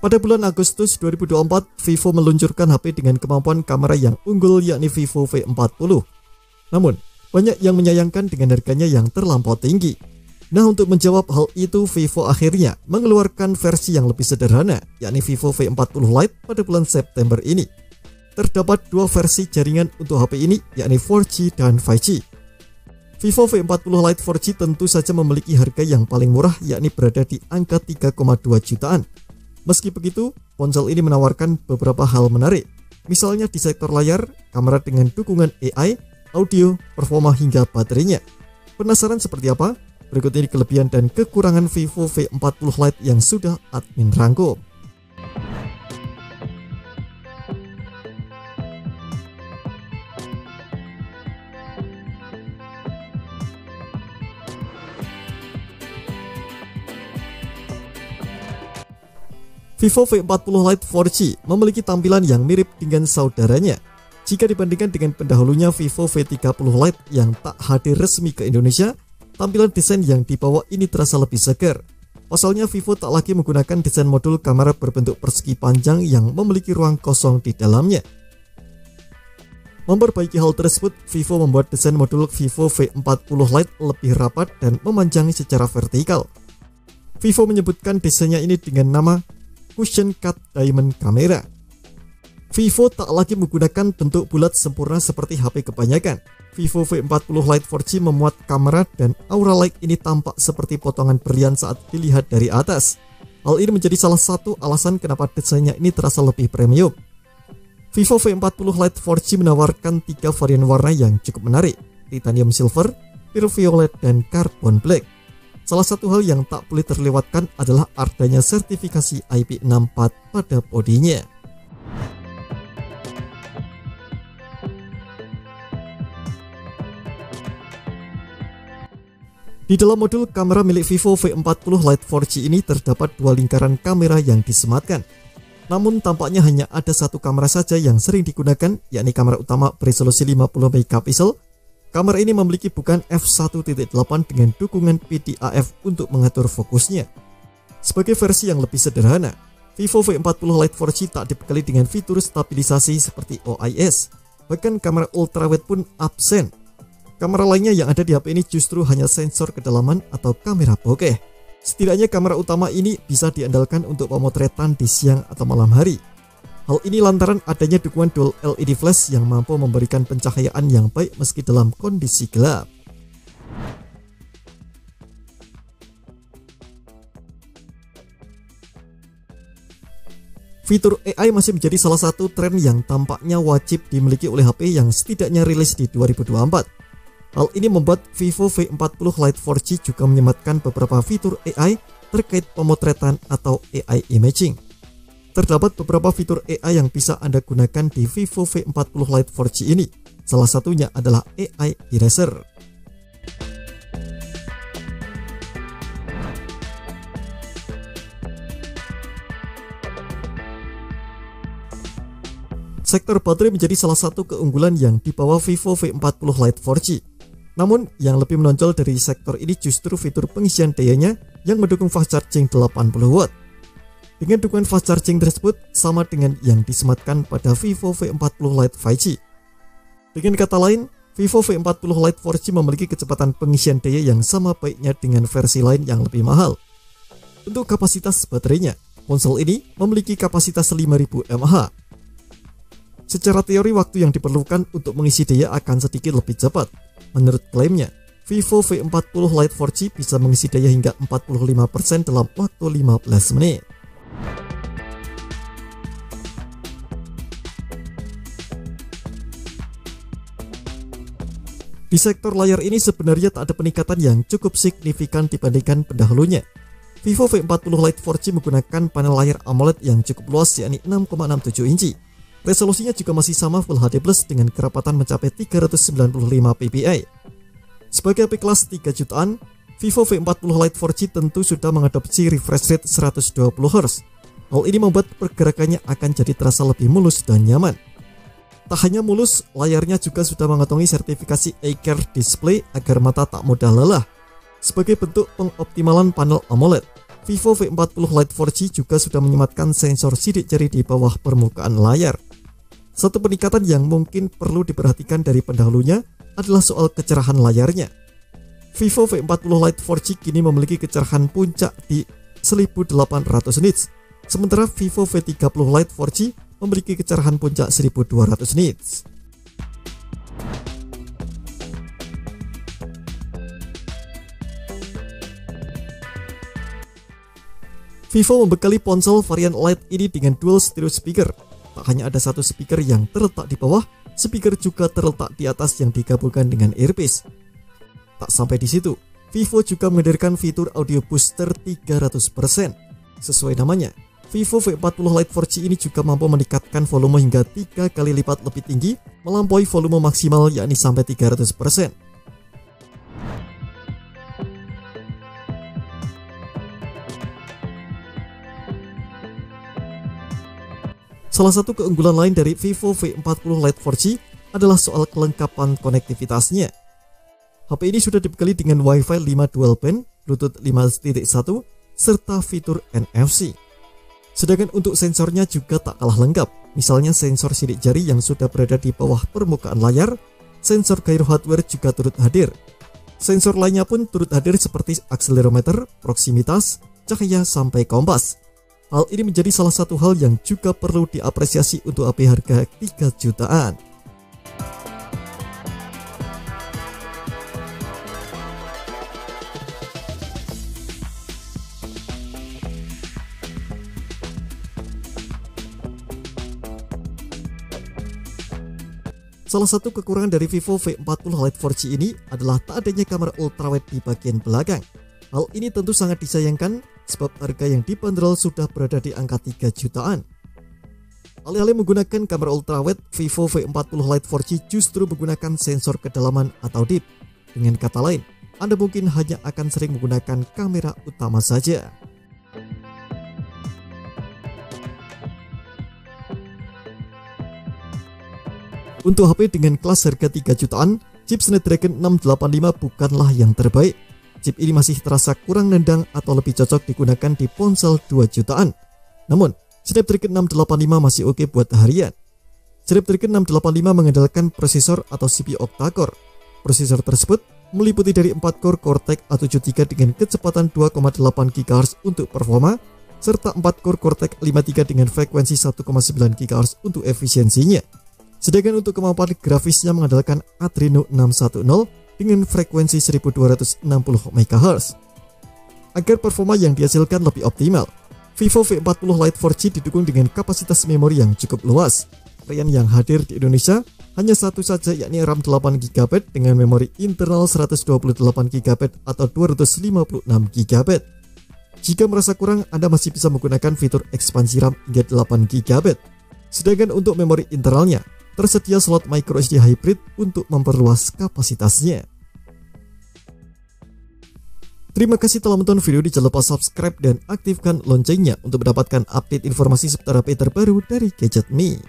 Pada bulan Agustus 2024, Vivo meluncurkan HP dengan kemampuan kamera yang unggul yakni Vivo V40. Namun, banyak yang menyayangkan dengan harganya yang terlampau tinggi. Nah, untuk menjawab hal itu, Vivo akhirnya mengeluarkan versi yang lebih sederhana, yakni Vivo V40 Lite pada bulan September ini. Terdapat dua versi jaringan untuk HP ini, yakni 4G dan 5G. Vivo V40 Lite 4G tentu saja memiliki harga yang paling murah, yakni berada di angka 3,2 jutaan. Meski begitu, ponsel ini menawarkan beberapa hal menarik, misalnya di sektor layar, kamera dengan dukungan AI, audio, performa hingga baterainya. Penasaran seperti apa? Berikut ini kelebihan dan kekurangan Vivo V40 Lite yang sudah admin rangkum. Vivo V40 Lite 4G memiliki tampilan yang mirip dengan saudaranya. Jika dibandingkan dengan pendahulunya Vivo V30 Lite yang tak hadir resmi ke Indonesia, tampilan desain yang dibawa ini terasa lebih segar. Pasalnya Vivo tak lagi menggunakan desain modul kamera berbentuk persegi panjang yang memiliki ruang kosong di dalamnya. Memperbaiki hal tersebut, Vivo membuat desain modul Vivo V40 Lite lebih rapat dan memanjang secara vertikal. Vivo menyebutkan desainnya ini dengan nama Cushion Cut Diamond Camera. Vivo tak lagi menggunakan bentuk bulat sempurna seperti HP kebanyakan. Vivo V40 Lite 4G memuat kamera dan aura light ini tampak seperti potongan berlian saat dilihat dari atas. Hal ini menjadi salah satu alasan kenapa desainnya ini terasa lebih premium. Vivo V40 Lite 4G menawarkan 3 varian warna yang cukup menarik, titanium silver, pure violet, dan carbon black. Salah satu hal yang tak boleh terlewatkan adalah adanya sertifikasi IP64 pada bodinya. Di dalam modul kamera milik Vivo V40 Lite 4G ini terdapat dua lingkaran kamera yang disematkan. Namun tampaknya hanya ada satu kamera saja yang sering digunakan, yakni kamera utama beresolusi 50 megapiksel. Kamera ini memiliki bukaan f1.8 dengan dukungan PDAF untuk mengatur fokusnya. Sebagai versi yang lebih sederhana, Vivo V40 Lite 4G tak dibekali dengan fitur stabilisasi seperti OIS. Bahkan kamera ultrawide pun absen. Kamera lainnya yang ada di HP ini justru hanya sensor kedalaman atau kamera bokeh. Setidaknya kamera utama ini bisa diandalkan untuk pemotretan di siang atau malam hari. Hal ini lantaran adanya dukungan dual LED flash yang mampu memberikan pencahayaan yang baik meski dalam kondisi gelap. Fitur AI masih menjadi salah satu tren yang tampaknya wajib dimiliki oleh HP yang setidaknya rilis di 2024. Hal ini membuat Vivo V40 Lite 4G juga menyematkan beberapa fitur AI terkait pemotretan atau AI imaging. Terdapat beberapa fitur AI yang bisa Anda gunakan di Vivo V40 Lite 4G ini. Salah satunya adalah AI Eraser. Sektor baterai menjadi salah satu keunggulan yang dibawa Vivo V40 Lite 4G. Namun, yang lebih menonjol dari sektor ini justru fitur pengisian dayanya yang mendukung fast charging 80 watt. Dengan dukungan fast charging tersebut sama dengan yang disematkan pada Vivo V40 Lite 5G. Dengan kata lain, Vivo V40 Lite 4G memiliki kecepatan pengisian daya yang sama baiknya dengan versi lain yang lebih mahal. Untuk kapasitas baterainya, ponsel ini memiliki kapasitas 5000 mAh. Secara teori, waktu yang diperlukan untuk mengisi daya akan sedikit lebih cepat. Menurut klaimnya, Vivo V40 Lite 4G bisa mengisi daya hingga 45% dalam waktu 15 menit. Di sektor layar ini sebenarnya tak ada peningkatan yang cukup signifikan dibandingkan pendahulunya. Vivo V40 Lite 4G menggunakan panel layar AMOLED yang cukup luas, yakni 6,67 inci. Resolusinya juga masih sama Full HD Plus dengan kerapatan mencapai 395 ppi. Sebagai HP kelas 3 jutaan, Vivo V40 Lite 4G tentu sudah mengadopsi refresh rate 120 Hz. Hal ini membuat pergerakannya akan jadi terasa lebih mulus dan nyaman. Tak hanya mulus, layarnya juga sudah mengantongi sertifikasi A-Care Display agar mata tak mudah lelah. Sebagai bentuk pengoptimalan panel AMOLED, Vivo V40 Lite 4G juga sudah menyematkan sensor sidik jari di bawah permukaan layar. Satu peningkatan yang mungkin perlu diperhatikan dari pendahulunya adalah soal kecerahan layarnya. Vivo V40 Lite 4G kini memiliki kecerahan puncak di 1800 nits, sementara Vivo V30 Lite 4G memiliki kecerahan puncak 1200 nits. Vivo membekali ponsel varian Lite ini dengan dual stereo speaker. Tak hanya ada satu speaker yang terletak di bawah, speaker juga terletak di atas yang digabungkan dengan earpiece. Tak sampai di situ, Vivo juga menghadirkan fitur audio booster 300%. Sesuai namanya, Vivo V40 Lite 4G ini juga mampu meningkatkan volume hingga 3 kali lipat lebih tinggi, melampaui volume maksimal yakni sampai 300%. Salah satu keunggulan lain dari Vivo V40 Lite 4G adalah soal kelengkapan konektivitasnya. HP ini sudah dibekali dengan Wi-Fi 5 dual band, Bluetooth 5.1, serta fitur NFC. Sedangkan untuk sensornya juga tak kalah lengkap, misalnya sensor sidik jari yang sudah berada di bawah permukaan layar, sensor gyro hardware juga turut hadir. Sensor lainnya pun turut hadir seperti akselerometer, proximitas, cahaya, sampai kompas. Hal ini menjadi salah satu hal yang juga perlu diapresiasi untuk HP harga 3 jutaan. Salah satu kekurangan dari Vivo V40 Lite 4G ini adalah tak adanya kamera ultrawide di bagian belakang. Hal ini tentu sangat disayangkan sebab harga yang dibanderol sudah berada di angka 3 jutaan. Alih-alih menggunakan kamera ultrawide, Vivo V40 Lite 4G justru menggunakan sensor kedalaman atau deep. Dengan kata lain, Anda mungkin hanya akan sering menggunakan kamera utama saja. Untuk HP dengan kelas harga 3 jutaan, chip Snapdragon 685 bukanlah yang terbaik. Chip ini masih terasa kurang nendang atau lebih cocok digunakan di ponsel 2 jutaan. Namun, Snapdragon 685 masih oke buat harian. Snapdragon 685 mengandalkan prosesor atau CPU octa-core. Prosesor tersebut meliputi dari 4 core Cortex A73 dengan kecepatan 2,8 GHz untuk performa, serta 4 core Cortex 53 dengan frekuensi 1,9 GHz untuk efisiensinya. Sedangkan untuk kemampuan grafisnya mengandalkan Adreno 610 dengan frekuensi 1260 MHz. Agar performa yang dihasilkan lebih optimal, Vivo V40 Lite 4G didukung dengan kapasitas memori yang cukup luas. Varian yang hadir di Indonesia hanya satu saja, yakni RAM 8GB dengan memori internal 128GB atau 256GB. Jika merasa kurang, Anda masih bisa menggunakan fitur ekspansi RAM hingga 8GB. Sedangkan untuk memori internalnya, tersedia slot microSD hybrid untuk memperluas kapasitasnya. Terima kasih telah menonton video ini. Jangan lupa subscribe dan aktifkan loncengnya untuk mendapatkan update informasi seputar HP terbaru dari Gadget Me.